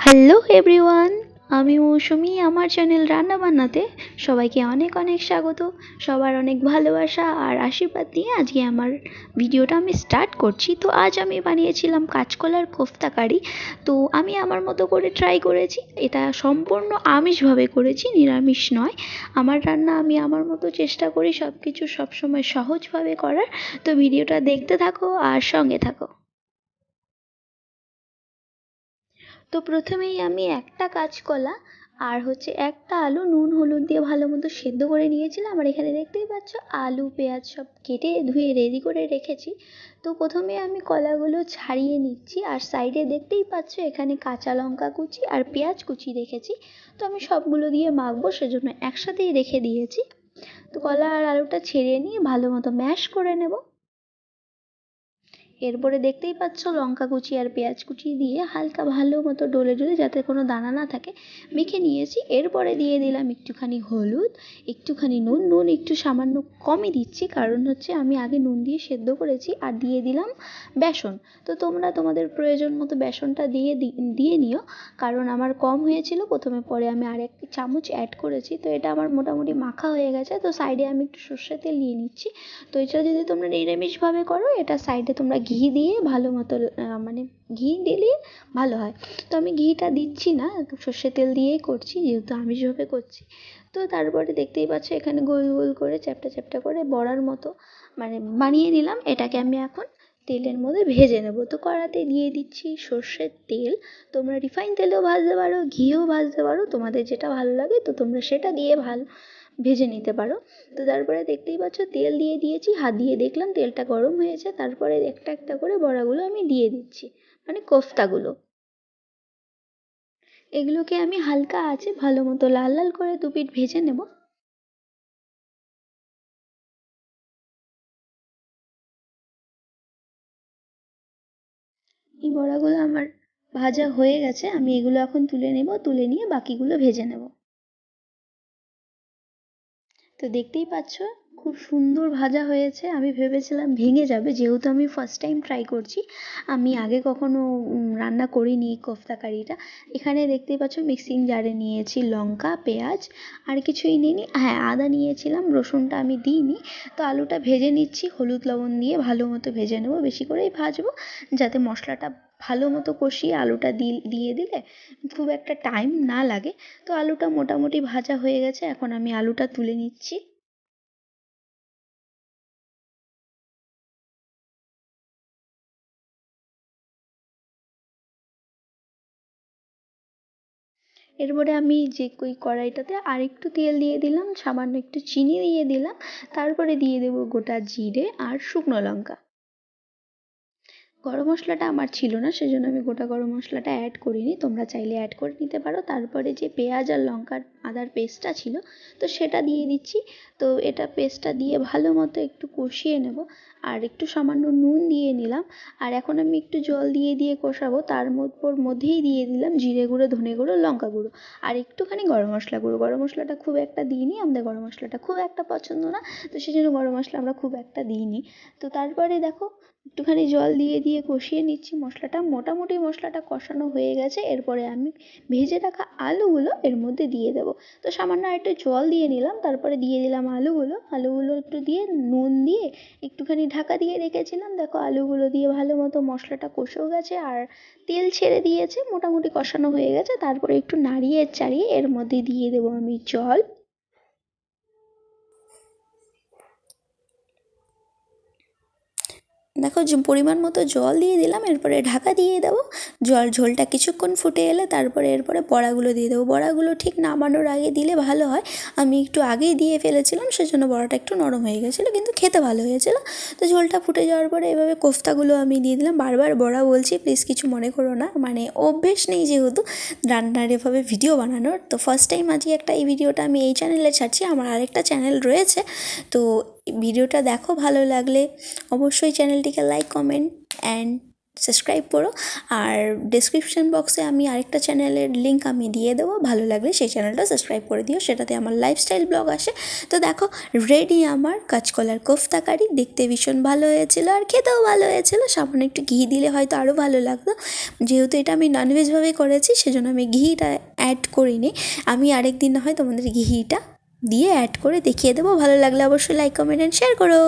Hello everyone, আমি মৌসুমি। আমার channel রান্না বান্নাতে সবাইকে অনেক অনেক স্বাগত। সবার অনেক ভালোবাসা আর আশীর্বাদ নিয়ে আজকে আমার ভিডিওটা আমি স্টার্ট করছি। তো আজ আমি বানিয়েছিলাম কাঁচকলার কোফতা কারি। তো আমি আমার মতো করে ট্রাই করেছি। এটা সম্পূর্ণ আমিষভাবে করেছি, নিরামিষ নয়। আমার রান্না আমি আমার মতো চেষ্টা করি সব কিছু সবসময় সহজভাবে করার। তো ভিডিওটা দেখতে থাকো আর সঙ্গে থাকো। তো প্রথমেই আমি একটা কাঁচকলা আর একটা আলু নুন হলুদ দিয়ে ভালো মতো সেদ্ধ করে নিয়েছিলাম। আর এখানে দেখতেই পাচ্ছ আলু পেঁয়াজ সব কেটে ধুয়ে রেডি করে রেখেছি। তো প্রথমে আমি কলাগুলো ছাড়িয়ে নিচ্ছি, আর সাইডে দেখতেই পাচ্ছ এখানে কাঁচা লঙ্কা কুচি আর পেঁয়াজ কুচি রেখেছি। তো আমি সবগুলো দিয়ে মাখবো, সেজন্য একসাথেই রেখে দিয়েছি। তো কলা আর আলুটা ছেড়ে নিয়ে ভালো মতো ম্যাশ করে নেব। এরপরে দেখতেই পাচ্ছ লঙ্কা কুচি আর পেঁয়াজ কুচি দিয়ে হালকা ভালো মতো ডলে ডলে, যাতে কোনো দানা না থাকে, মেখে নিয়েছি। এরপরে দিয়ে দিলাম একটুখানি হলুদ, একটুখানি নুন একটু সামান্য কমই দিচ্ছি, কারণ আমি আগে নুন দিয়ে সেদ্ধ করেছি। আর দিয়ে দিলাম বেসন। তো তোমরা তোমাদের প্রয়োজন মতো বেসনটা দিয়ে নিও, কারণ আমার কম হয়েছিল প্রথমে, পরে আমি আরেক চামচ অ্যাড করেছি। তো এটা আমার মোটামুটি মাখা হয়ে গেছে। তো সাইডে আমি একটু সর্ষের তেল নিয়ে নিচ্ছি। তো এটা যদি তোমরা নিরামিষভাবে করো, এটা সাইডে তোমরা ঘি দিয়ে ভালো মতো ঘি দিলে ভালো হয়। তো আমি ঘিটা দিচ্ছি না, সর্ষের তেল দিয়েই করছি, যেহেতু আমিষভাবে করছি। তো তারপরে দেখতেই পাচ্ছ এখানে গোল গোল করে চ্যাপ্টা চ্যাপ্টা করে বড়ার মতো বানিয়ে নিলাম। এটাকে আমি এখন তেলের মধ্যে ভেজে নেব। তো কড়াতে দিয়ে দিচ্ছি সর্ষের তেল। তোমরা রিফাইন তেলেও ভাজতে পারো, ঘিও ভাজতে পারো, তোমাদের যেটা ভালো লাগে তো তোমরা সেটা দিয়ে ভেজে নিতে পারো। তো তারপরে দেখতেই পাচ্ছ তেল দিয়ে দিয়েছি, হাত দিয়ে দেখলাম তেলটা গরম হয়েছে। তারপরে একটা একটা করে বড়াগুলো আমি দিয়ে দিচ্ছি, কোফতাগুলো। এগুলোকে আমি হালকা আঁচে ভালো মতো লাল লাল করে দুপিঠ ভেজে নেব। এই বড়াগুলো আমার ভাজা হয়ে গেছে, আমি এগুলো এখন তুলে নেব, তুলে নিয়ে বাকিগুলো ভেজে নেব। তো দেখতেই পাচ্ছ খুব সুন্দর ভাজা হয়েছে। আমি ভেবেছিলাম ভেঙে যাবে, যেহেতু আমি ফার্স্ট টাইম ট্রাই করছি, আমি আগে কখনো রান্না করিনি এই কোফতা কারিটা। এখানে দেখতেই পাচ্ছ মিক্সিং জারে নিয়েছি লঙ্কা পেঁয়াজ, আর কিছুই নিইনি। হ্যাঁ, আদা নিয়েছিলাম, রসুনটা আমি দিইনি। তো আলুটা ভেজে নিচ্ছি, হলুদ লবণ দিয়ে ভালো মতো ভেজে নেবো, বেশি করেই ভাজবো, যাতে মশলাটা ভালো মতো কষিয়ে আলুটা দিয়ে দিলে খুব একটা টাইম না লাগে। তো আলুটা মোটামুটি ভাজা হয়ে গেছে, এখন আমি আলুটা তুলে নিচ্ছি। এরপরে আমি যে ওই কড়াইটাতে আরেকটু তেল দিয়ে দিলাম, সামান্য একটু চিনি দিয়ে দিলাম। তারপরে দিয়ে দেবো গোটা জিরে আর শুকনো লঙ্কা। গরম মশলাটা আমার ছিল না, সেজন্য আমি গোটা গরম মশলাটা অ্যাড করিনি, তোমরা চাইলে অ্যাড করে নিতে পারো। তারপরে যে পেঁয়াজ আর লঙ্কার আদার পেস্টটা ছিল, তো সেটা দিয়ে দিচ্ছি। তো এটা পেস্টটা দিয়ে ভালো মতো একটু কষিয়ে নেব, আর একটু সামান্য নুন দিয়ে নিলাম। আর এখন আমি একটু জল দিয়ে দিয়ে কষাবো। তার মধ্যেই দিয়ে দিলাম জিরে গুঁড়ো, ধনে গুঁড়ো, লঙ্কা গুঁড়ো, আর একটুখানি গরম মশলা গুঁড়ো। গরম মশলাটা খুব একটা দিইনি, আমাদের গরম মশলাটা খুব একটা পছন্দ না, তো সেই জন্য গরম মশলা আমরা খুব একটা দিইনি। তো তারপরে দেখো একটুখানি জল দিয়ে দিয়ে কষিয়ে নিচ্ছি মশলাটা। মোটামুটি মশলাটা কষানো হয়ে গেছে। এরপরে আমি ভেজে রাখা আলুগুলো এর মধ্যে দিয়ে দেবো। তো সামান্য একটু জল দিয়ে নিলাম, তারপরে দিয়ে দিলাম আলুগুলো একটু দিয়ে নুন দিয়ে একটুখানি ঢাকা দিয়ে রেখেছিলাম। দেখো আলুগুলো দিয়ে ভালো মতো মশলাটা কষেও গেছে আর তেল ছেড়ে দিয়েছে, মোটামুটি কষানো হয়ে গেছে। তারপরে একটু নাড়িয়ে চাড়িয়ে এর মধ্যে দিয়ে দেবো আমি জল। দেখো যে পরিমাণ মতো জল দিয়ে দিলাম, এরপরে ঢাকা দিয়ে দেবো। ঝোলটা কিছুক্ষণ ফুটে এলে তারপরে এরপরে বড়াগুলো দিয়ে দেবো। বড়াগুলো ঠিক নামানোর আগে দিলে ভালো হয়, আমি একটু আগেই দিয়ে ফেলেছিলাম, সেজন্য বড়াটা একটু নরম হয়ে গেছিলো, কিন্তু খেতে ভালো হয়েছিল। তো ঝোলটা ফুটে যাওয়ার পরে এভাবে কোফতাগুলো আমি দিয়ে দিলাম। বারবার বড়া বলছি, প্লিজ কিছু মনে করো না, অভ্যেস নেই যেহেতু রান্নার এভাবে ভিডিও বানানোর। তো ফার্স্ট টাইম আজকে এই ভিডিওটা আমি এই চ্যানেলে ছাড়ছি, আমার আরেকটা চ্যানেল রয়েছে। তো ভিডিওটা দেখো, ভালো লাগলে অবশ্যই চ্যানেলটিকে লাইক কমেন্ট অ্যান্ড সাবস্ক্রাইব করো। আর ডেসক্রিপশন বক্সে আমি আরেকটা চ্যানেলের লিঙ্ক আমি দিয়ে দেবো, ভালো লাগলে সেই চ্যানেলটা সাবস্ক্রাইব করে দিও, সেটাতে আমার লাইফস্টাইল ব্লগ আসে। তো দেখো রেডি আমার কাঁচকলার কোফতা কারি, দেখতে ভীষণ ভালো হয়েছিল আর খেতেও ভালো হয়েছিল। সামান্য একটু ঘি দিলে হয়তো আরও ভালো লাগতো, যেহেতু এটা আমি ননভেজভাবে করেছি সেজন্য আমি ঘিটা অ্যাড করিনি। আমি আরেক দিন না হয় তোমাদের ঘিটা দিয়ে অ্যাড করে দেখিয়ে দেবো। ভালো লাগলে অবশ্যই লাইক কমেন্ট অ্যান্ড শেয়ার করো।